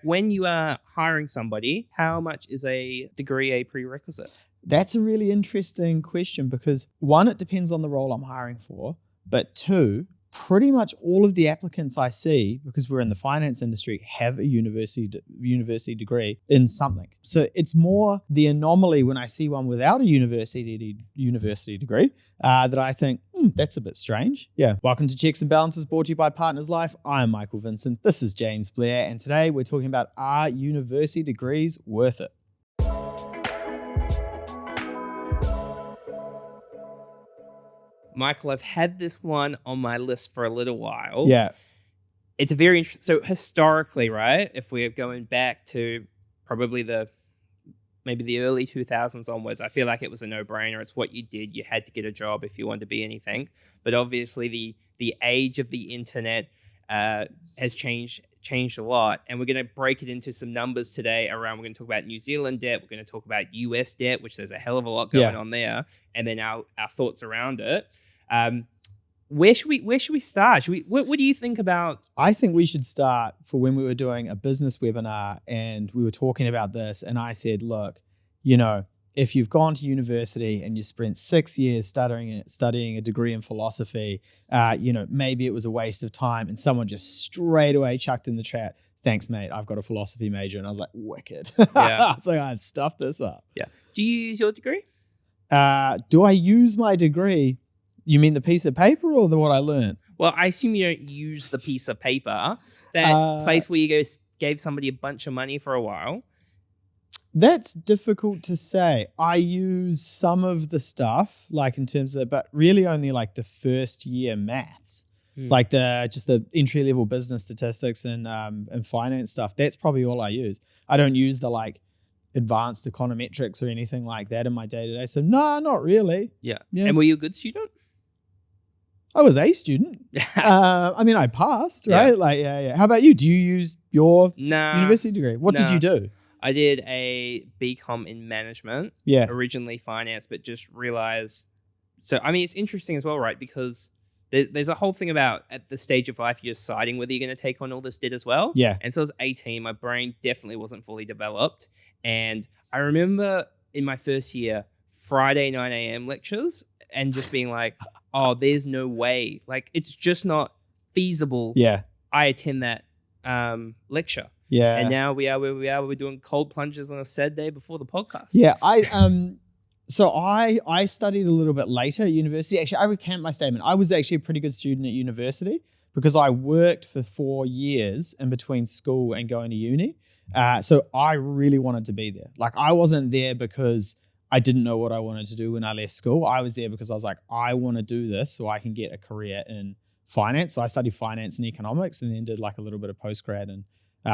when you are hiring somebody, how much is a degree a prerequisite? That's a really interesting question because one, it depends on the role I'm hiring for, but two, pretty much all of the applicants I see, because we're in the finance industry, have a university degree in something. So it's more the anomaly when I see one without a university degree that I think, that's a bit strange. Yeah. Welcome to Checks and Balances, brought to you by Partners Life. I'm Michael Vincent. This is James Blair. And today we're talking about, are university degrees worth it? Michael, I've had this one on my list for a little while. Yeah. It's a very interesting. So historically, right, if we're going back to probably maybe the early 2000s onwards, I feel like it was a no-brainer. It's what you did. You had to get a job if you wanted to be anything. But obviously the age of the internet has changed a lot. And we're going to break it into some numbers today around, we're going to talk about New Zealand debt. We're going to talk about US debt, which there's a hell of a lot going on there. And then our thoughts around it. Where should we start? What do you think about? I think we should start for when we were doing a business webinar and we were talking about this. And I said, look, if you've gone to university and you spent 6 years studying a degree in philosophy, maybe it was a waste of time. And someone just straight away chucked in the chat, thanks, mate, I've got a philosophy major. And I was like, wicked. Yeah. So I've stuffed this up. Yeah. Do you use your degree? Do I use my degree? You mean the piece of paper or what I learned? Well, I assume you don't use the piece of paper. That place where you gave somebody a bunch of money for a while. That's difficult to say. I use some of the stuff, like in terms of, but really only like the first year maths, like just the entry level business statistics and finance stuff. That's probably all I use. I don't use the like advanced econometrics or anything like that in my day to day. So no, not really. Yeah. And were you a good student? I was a student. I passed, right? Yeah. How about you? Do you use your university degree? What did you do? I did a BCom in management. Yeah. Originally finance, but just realized. So, it's interesting as well, right? Because there's a whole thing about at the stage of life, you're deciding whether you're going to take on all this debt as well. Yeah. And so I was 18. My brain definitely wasn't fully developed. And I remember in my first year, Friday 9 a.m. lectures and just being like, oh, there's no way. Like, it's just not feasible. Yeah. I attend that lecture. Yeah. And now we are where we are. We're doing cold plunges on a sad day before the podcast. Yeah. So I studied a little bit later at university. Actually, I recant my statement. I was actually a pretty good student at university because I worked for 4 years in between school and going to uni. So I really wanted to be there. Like, I wasn't there because I didn't know what I wanted to do when I left school. I was there because I was like, I want to do this so I can get a career in finance. So I studied finance and economics and then did like a little bit of postgrad and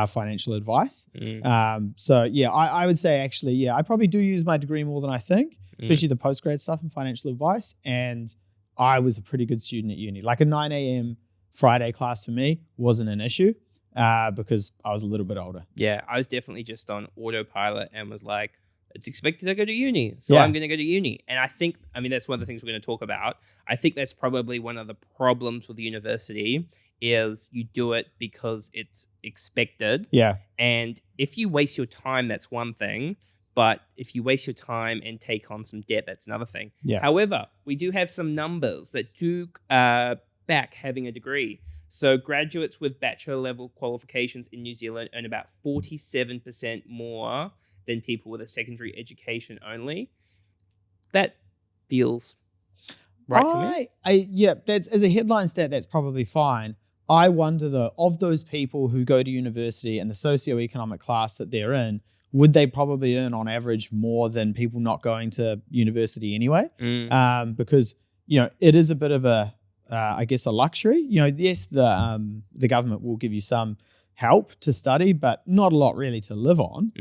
financial advice. I would say actually, I probably do use my degree more than I think, especially the postgrad stuff and financial advice. And I was a pretty good student at uni. Like a 9 a.m. Friday class for me wasn't an issue because I was a little bit older. Yeah, I was definitely just on autopilot and was like, it's expected to go to uni, so I'm going to go to uni. And I think, that's one of the things we're going to talk about. I think that's probably one of the problems with university is you do it because it's expected. Yeah. And if you waste your time, that's one thing. But if you waste your time and take on some debt, that's another thing. Yeah. However, we do have some numbers that do back having a degree. So graduates with bachelor level qualifications in New Zealand earn about 47% more than people with a secondary education only. That feels right to me. That's, as a headline stat, that's probably fine. I wonder though, of those people who go to university and the socioeconomic class that they're in, would they probably earn on average more than people not going to university anyway? Because, it is a bit of a luxury. Yes, the government will give you some help to study, but not a lot really to live on.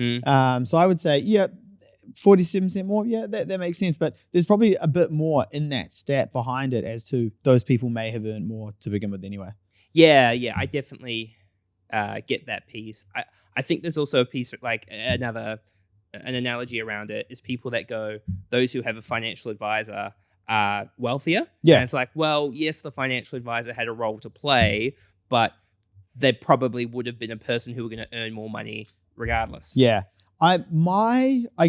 So I would say, 47% more. Yeah, that makes sense. But there's probably a bit more in that stat behind it as to those people may have earned more to begin with anyway. Yeah, I definitely get that piece. I think there's also a piece like an analogy around it is people that go, those who have a financial advisor are wealthier. Yeah. And it's like, well, yes, the financial advisor had a role to play, but there probably would have been a person who were going to earn more money regardless. Yeah. I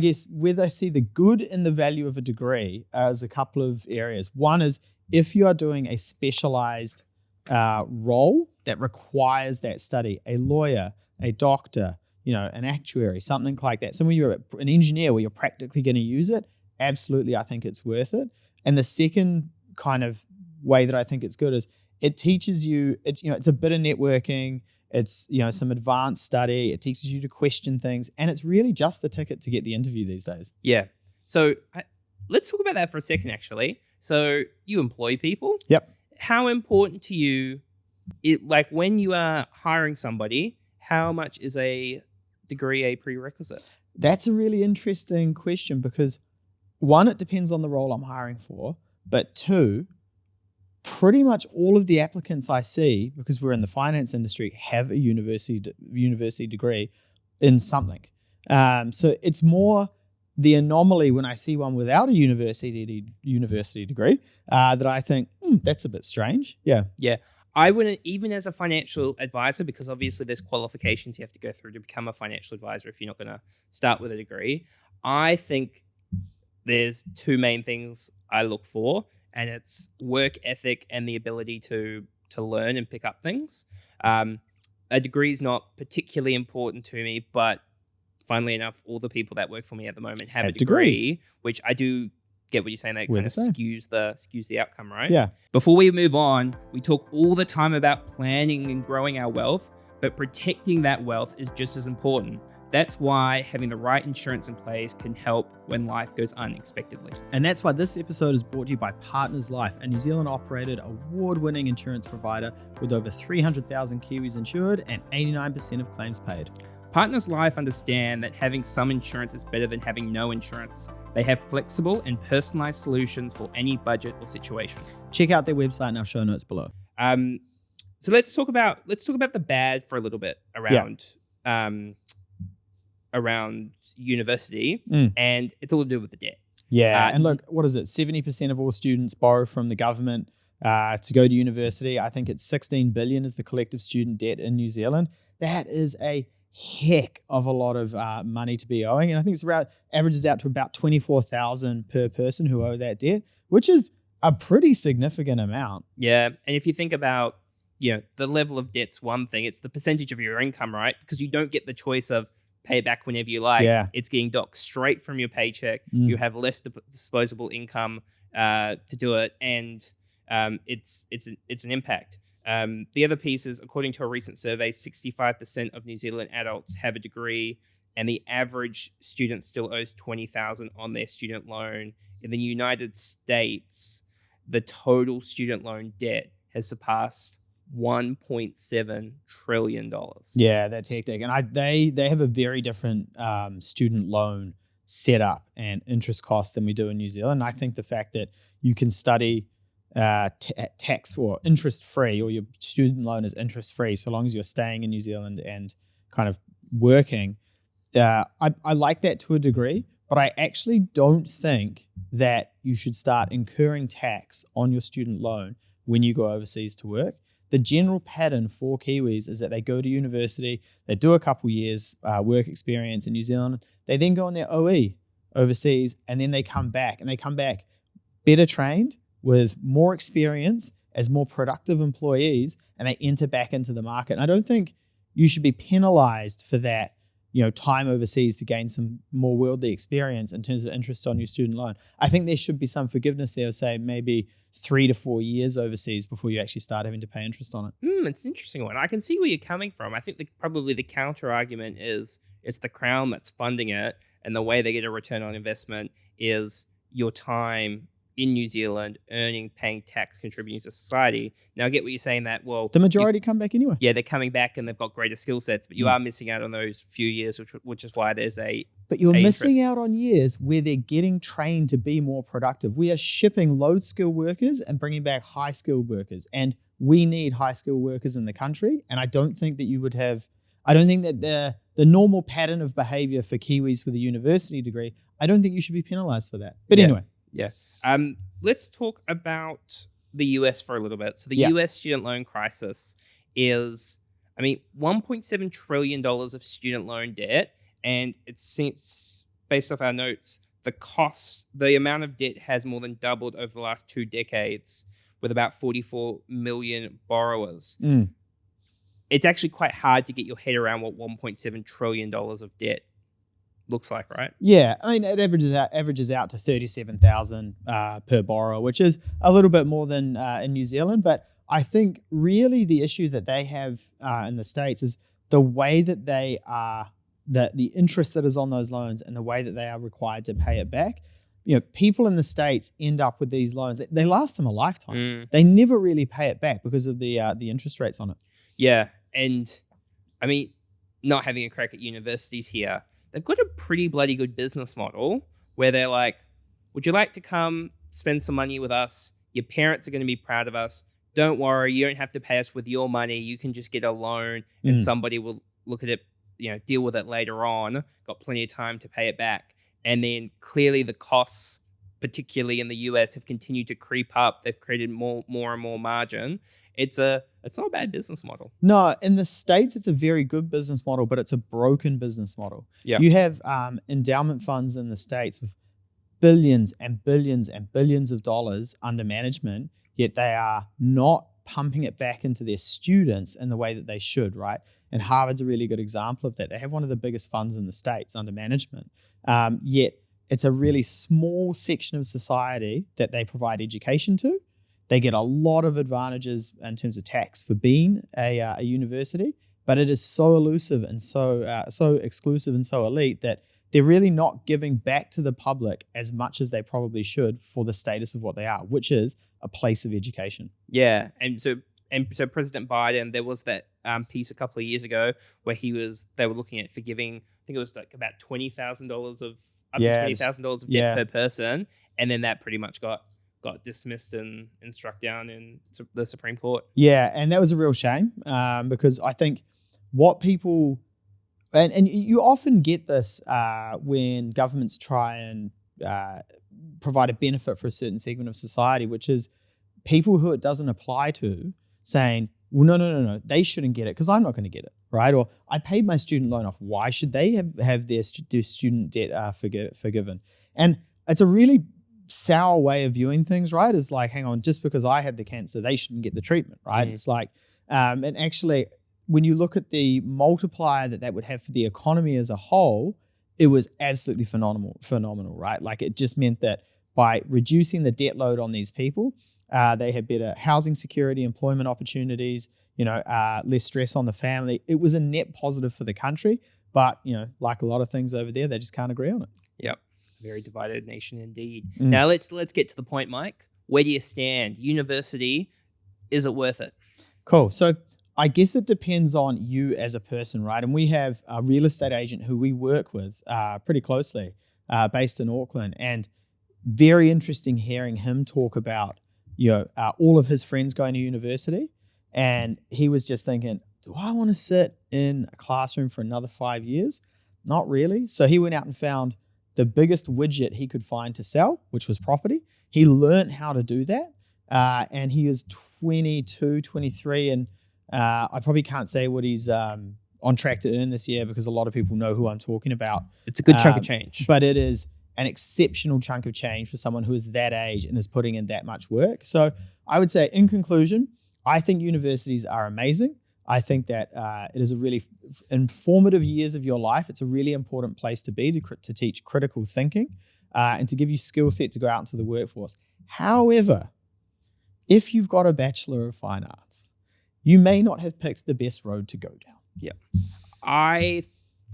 guess where I see the good and the value of a degree is a couple of areas. One is if you are doing a specialized role that requires that study, a lawyer, a doctor, an actuary, something like that. So when you're an engineer where you're practically going to use it, absolutely, I think it's worth it. And the second kind of way that I think it's good is it teaches you, it's a bit of networking, it's, some advanced study, it teaches you to question things, and it's really just the ticket to get the interview these days. Yeah. So let's talk about that for a second, actually. So you employ people. Yep. How important to you, like when you are hiring somebody, how much is a degree a prerequisite? That's a really interesting question because one, it depends on the role I'm hiring for, but two, pretty much all of the applicants I see, because we're in the finance industry, have a university degree in something. So it's more the anomaly when I see one without a university degree that I think, that's a bit strange. Yeah. Yeah. I wouldn't, even as a financial advisor, because obviously there's qualifications you have to go through to become a financial advisor if you're not going to start with a degree. I think there's two main things I look for, and it's work ethic and the ability to learn and pick up things. A degree is not particularly important to me, but funnily enough, all the people that work for me at the moment have a degree, which I do get what you're saying. That kind of skews the outcome, right? Yeah. Before we move on, we talk all the time about planning and growing our wealth, but protecting that wealth is just as important. That's why having the right insurance in place can help when life goes unexpectedly. And that's why this episode is brought to you by Partners Life, a New Zealand operated award-winning insurance provider with over 300,000 Kiwis insured and 89% of claims paid. Partners Life understand that having some insurance is better than having no insurance. They have flexible and personalized solutions for any budget or situation. Check out their website in our show notes below. So let's talk about the bad for a little bit around university, and it's all to do with the debt. Yeah, and look, what is it? 70% of all students borrow from the government to go to university. I think it's 16 billion is the collective student debt in New Zealand. That is a heck of a lot of money to be owing, and I think it's averages out to about 24,000 per person who owe that debt, which is a pretty significant amount. Yeah, and if you think about the level of debt's one thing, it's the percentage of your income, right? Because you don't get the choice of pay back whenever you like. Yeah. It's getting docked straight from your paycheck. You have less disposable income to do it, and it's an impact. The other piece is, according to a recent survey, 65% of New Zealand adults have a degree, and the average student still owes $20,000 on their student loan. In the United States, the total student loan debt has surpassed $1.7 trillion. Yeah, that's hectic. And they have a very different student loan setup and interest cost than we do in New Zealand. I think the fact that you can study tax or interest free, or your student loan is interest free so long as you're staying in New Zealand and kind of working, I like that to a degree, but I actually don't think that you should start incurring tax on your student loan when you go overseas to work. The general pattern for Kiwis is that they go to university, they do a couple years work experience in New Zealand, they then go on their OE overseas, and then they come back better trained with more experience as more productive employees, and they enter back into the market. And I don't think you should be penalized for that, time overseas to gain some more worldly experience in terms of interest on your student loan. I think there should be some forgiveness there, say maybe 3 to 4 years overseas before you actually start having to pay interest on it. It's an interesting one. I can see where you're coming from. I think probably the counter argument is it's the Crown that's funding it, and the way they get a return on investment is your time in New Zealand, earning, paying tax, contributing to society. Now, I get what you're saying that, well... The majority come back anyway. Yeah, they're coming back and they've got greater skill sets, but you are missing out on those few years, which is why there's a... But you're missing out on years where they're getting trained to be more productive. We are shipping low-skilled workers and bringing back high-skilled workers, and we need high-skilled workers in the country, and I don't think that you would have... I don't think that the normal pattern of behavior for Kiwis with a university degree, I don't think you should be penalized for that. But anyway. Yeah. Let's talk about the US for a little bit. So the US student loan crisis is I mean, $1.7 trillion of student loan debt, and it's based off our notes, the amount of debt has more than doubled over the last 2 decades with about 44 million borrowers. It's actually quite hard to get your head around what $1.7 trillion of debt looks like, right? Yeah, I mean, it averages out to 37,000 per borrower, which is a little bit more than in New Zealand. But I think really the issue that they have in the States is the way that they are, the interest that is on those loans and the way that they are required to pay it back. You know, people in the States end up with these loans. They last them a lifetime. They never really pay it back because of the interest rates on it. Yeah, and I mean, not having a crack at universities here, they've got a pretty bloody good business model where they're like, would you like to come spend some money with us? Your parents are going to be proud of us. Don't worry, you don't have to pay us with your money. You can just get a loan and somebody will look at it, deal with it later on. Got plenty of time to pay it back. And then clearly the costs, particularly in the US, have continued to creep up. They've created more and more margin. It's not a bad business model. No, in the States, it's a very good business model, but it's a broken business model. Yeah. You have endowment funds in the States with billions and billions and billions of dollars under management, yet they are not pumping it back into their students in the way that they should, right? And Harvard's a really good example of that. They have one of the biggest funds in the States under management, yet it's a really small section of society that they provide education to. They get a lot of advantages in terms of tax for being a university, but it is so elusive and so exclusive and so elite that they're really not giving back to the public as much as they probably should for the status of what they are, which is a place of education. Yeah, and so President Biden, there was that piece a couple of years ago where they were looking at forgiving, I think it was like about $20,000 of $20,000 of debt per person, and then that pretty much got dismissed and struck down in the Supreme Court. Yeah, and that was a real shame because I think what people, and you often get this when governments try and provide a benefit for a certain segment of society, which is people who it doesn't apply to saying, well, no, they shouldn't get it because I'm not going to get it, right? Or I paid my student loan off. Why should they have their student debt forgiven? And it's a really sour way of viewing things, right? Is like, hang on, just because I had the cancer, they shouldn't get the treatment, right? It's like, and actually, when you look at the multiplier that would have for the economy as a whole, it was absolutely phenomenal, right? Like it just meant that by reducing the debt load on these people, they had better housing security, employment opportunities, less stress on the family. It was a net positive for the country, but like a lot of things over there, they just can't agree on it. Yep. Very divided nation indeed. Now let's get to the point, Mike. Where do you stand? University, is it worth it? Cool. So I guess it depends on you as a person, right? And we have a real estate agent who we work with pretty closely, based in Auckland, and very interesting hearing him talk about all of his friends going to university, and he was just thinking, do I want to sit in a classroom for another 5 years? Not really. So he went out and found the biggest widget he could find to sell, which was property. He learned how to do that. And he is 22, 23. And I probably can't say what he's on track to earn this year because a lot of people know who I'm talking about. It's a good chunk of change. But it is an exceptional chunk of change for someone who is that age and is putting in that much work. So I would say, in conclusion, I think universities are amazing. I think that it is a really informative years of your life. It's a really important place to be to teach critical thinking and to give you skill set to go out into the workforce. However, if you've got a Bachelor of Fine Arts, you may not have picked the best road to go down. Yeah. I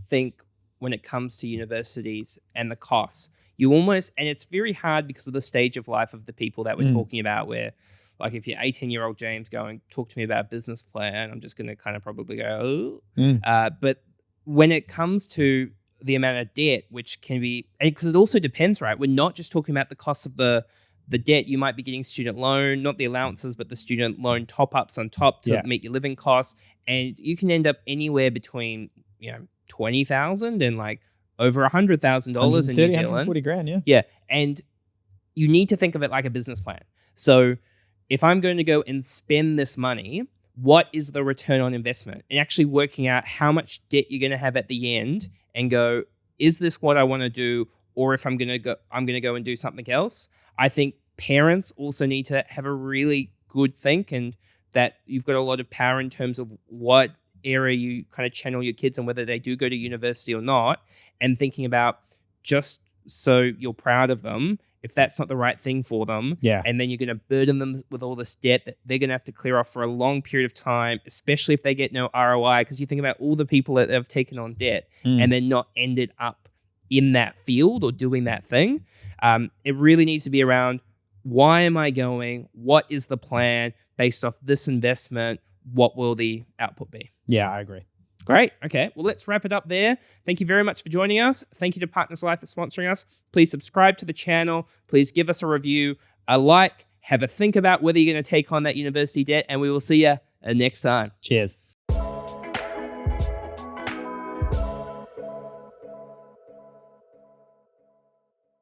think when it comes to universities and the costs, and it's very hard because of the stage of life of the people that we're talking about, where like if you're 18-year-old James going, talk to me about a business plan, I'm just going to kind of probably go, but when it comes to the amount of debt, which can be, because it also depends, right? We're not just talking about the cost of the debt. You might be getting student loan, not the allowances, but the student loan top-ups on top to meet your living costs. And you can end up anywhere between, $20,000 and like over $100,000 in New Zealand. $140,000, yeah. Yeah. And you need to think of it like a business plan. So if I'm going to go and spend this money, what is the return on investment, and actually working out how much debt you're going to have at the end and go, is this what I want to do? Or if I'm going to go and do something else. I think parents also need to have a really good think, and that you've got a lot of power in terms of what area you kind of channel your kids and whether they do go to university or not, and thinking about, just so you're proud of them, if that's not the right thing for them, and then you're going to burden them with all this debt that they're going to have to clear off for a long period of time, especially if they get no ROI, because you think about all the people that have taken on debt and then not ended up in that field or doing that thing. It really needs to be around, why am I going? What is the plan based off this investment? What will the output be? Yeah, I agree. Great. Okay. Well, let's wrap it up there. Thank you very much for joining us. Thank you to Partners Life for sponsoring us. Please subscribe to the channel. Please give us a review, a like, have a think about whether you're going to take on that university debt, and we will see you next time. Cheers.